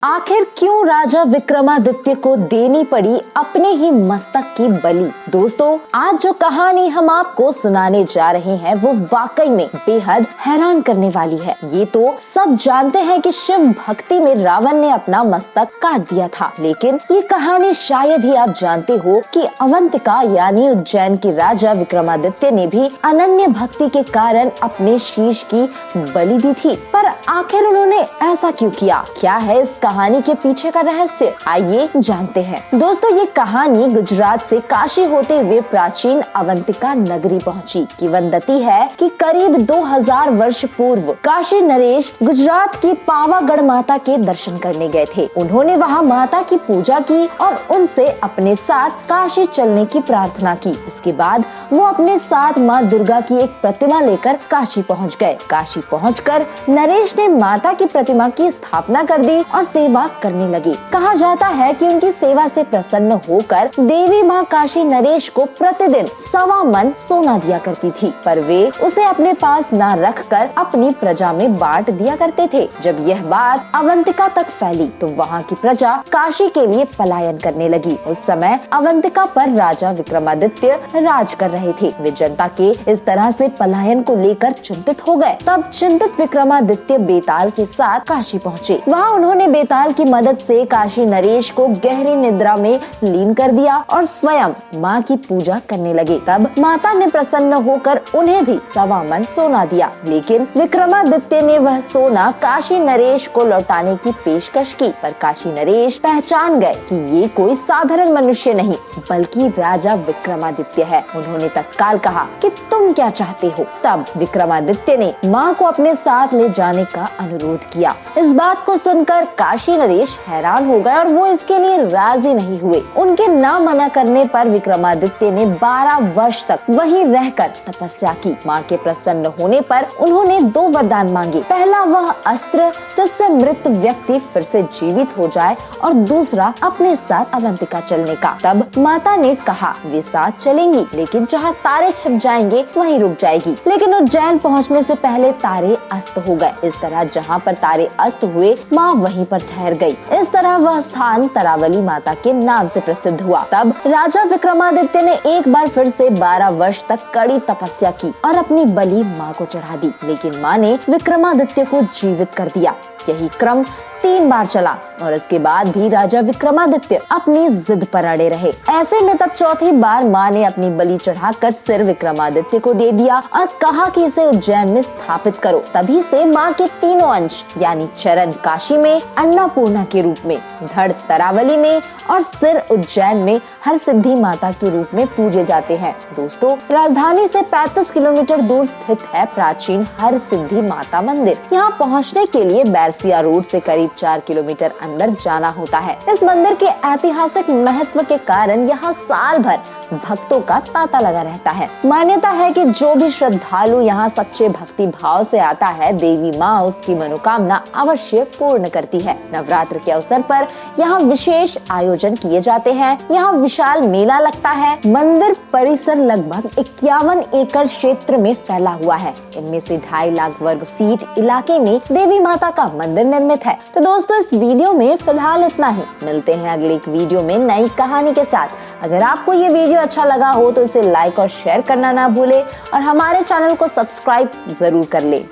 आखिर क्यों राजा विक्रमादित्य को देनी पड़ी अपने ही मस्तक की बलि। दोस्तों, आज जो कहानी हम आपको सुनाने जा रहे हैं वो वाकई में बेहद हैरान करने वाली है। ये तो सब जानते हैं कि शिव भक्ति में रावण ने अपना मस्तक काट दिया था, लेकिन ये कहानी शायद ही आप जानते हो कि अवंतिका यानी उज्जैन के राजा विक्रमादित्य ने भी अनन्य भक्ति के कारण अपने शीश की बलि दी थी। पर आखिर उन्होंने ऐसा क्यों किया? क्या है इस कहानी के पीछे का रहस्य? आइए जानते हैं। दोस्तों, ये कहानी गुजरात से काशी होते हुए प्राचीन अवंतिका नगरी पहुंची। किंवदंती है कि करीब 2000 वर्ष पूर्व काशी नरेश गुजरात की पावागढ़ माता के दर्शन करने गए थे। उन्होंने वहां माता की पूजा की और उनसे अपने साथ काशी चलने की प्रार्थना की। इसके बाद वो अपने साथ माँ दुर्गा की एक प्रतिमा लेकर काशी पहुँच गए। काशी पहुँचकर नरेश ने माता की प्रतिमा की स्थापना कर दी और सेवा करने लगे। कहा जाता है कि उनकी सेवा से प्रसन्न होकर देवी माँ काशी नरेश को प्रतिदिन 1.25 मन सोना दिया करती थी, पर वे उसे अपने पास न रखकर अपनी प्रजा में बांट दिया करते थे। जब यह बात अवंतिका तक फैली तो वहाँ की प्रजा काशी के लिए पलायन करने लगी। उस समय अवंतिका पर राजा विक्रमादित्य राज कर रहे थे। वे जनता के इस तरह से पलायन को लेकर चिंतित हो गए। तब चिंतित विक्रमादित्य बेताल के साथ काशी पहुँचे। वहाँ उन्होंने बेताल की मदद से काशी नरेश को गहरी निद्रा में लीन कर दिया और स्वयं माँ की पूजा करने लगे। तब माता ने प्रसन्न होकर उन्हें भी 1.25 मन सोना दिया, लेकिन विक्रमादित्य ने वह सोना काशी नरेश को लौटाने की पेशकश की। पर काशी नरेश पहचान गए कि ये कोई साधारण मनुष्य नहीं बल्कि राजा विक्रमादित्य है। उन्होंने तत्काल कहा कि तुम क्या चाहते हो? तब विक्रमादित्य ने माँ को अपने साथ ले जाने का अनुरोध किया। इस बात को सुनकर काशी नरेश हैरान हो गए और वो इसके लिए राजी नहीं हुए। उनके ना मना करने पर विक्रमादित्य ने 12 वर्ष तक वहीं रहकर तपस्या की। माँ के प्रसन्न होने पर उन्होंने 2 वरदान मांगे। पहला वह अस्त्र जिससे मृत व्यक्ति फिर से जीवित हो जाए और दूसरा अपने साथ अवंतिका चलने का। तब माता ने कहा वे साथ चलेंगी, लेकिन जहाँ तारे छिप जाएंगे वहीं रुक जाएगी। लेकिन उज्जैन पहुँचने से पहले तारे अस्त हो गए। इस तरह जहाँ पर तारे अस्त हुए माँ वहीं पर ठहर गई। इस तरह वह स्थान तरावली माता के नाम से प्रसिद्ध हुआ। तब राजा विक्रमादित्य ने एक बार फिर से 12 वर्ष तक कड़ी तपस्या की और अपनी बलि माँ को चढ़ा दी, लेकिन माँ ने विक्रमादित्य को जीवित कर दिया। यही क्रम 3 बार चला और इसके बाद भी राजा विक्रमादित्य अपनी जिद पर अड़े रहे। ऐसे में तब चौथी बार माँ ने अपनी बलि चढ़ाकर सिर विक्रमादित्य को दे दिया और कहा कि इसे उज्जैन में स्थापित करो। तभी से माँ के तीनों अंश यानी चरण काशी में, अन्नपूर्णा के रूप में, धड़ तरावली में और सिर उज्जैन में हर सिद्धि माता के रूप में पूजे जाते हैं। दोस्तों, राजधानी से 35 किलोमीटर दूर स्थित है प्राचीन हर सिद्धि माता मंदिर। यहाँ पहुँचने के लिए बैरसिया रोड से करीब 4 किलोमीटर अंदर जाना होता है। इस मंदिर के ऐतिहासिक महत्व के कारण यहाँ साल भर भक्तों का तांता लगा रहता है। मान्यता है कि जो भी श्रद्धालु यहाँ सच्चे भक्ति भाव से आता है, देवी माँ उसकी मनोकामना अवश्य पूर्ण करती है। नवरात्र के अवसर पर यहाँ विशेष आयोजन किए जाते हैं। यहाँ विशाल मेला लगता है। मंदिर परिसर लगभग 51 एकड़ क्षेत्र में फैला हुआ है। इनमें से 2.5 लाख वर्ग फीट इलाके में देवी माता का मंदिर निर्मित है। तो दोस्तों, इस वीडियो में फिलहाल इतना ही। मिलते हैं अगले एक वीडियो में नई कहानी के साथ। अगर आपको ये वीडियो अच्छा लगा हो तो इसे लाइक और शेयर करना ना भूले और हमारे चैनल को सब्सक्राइब जरूर कर ले।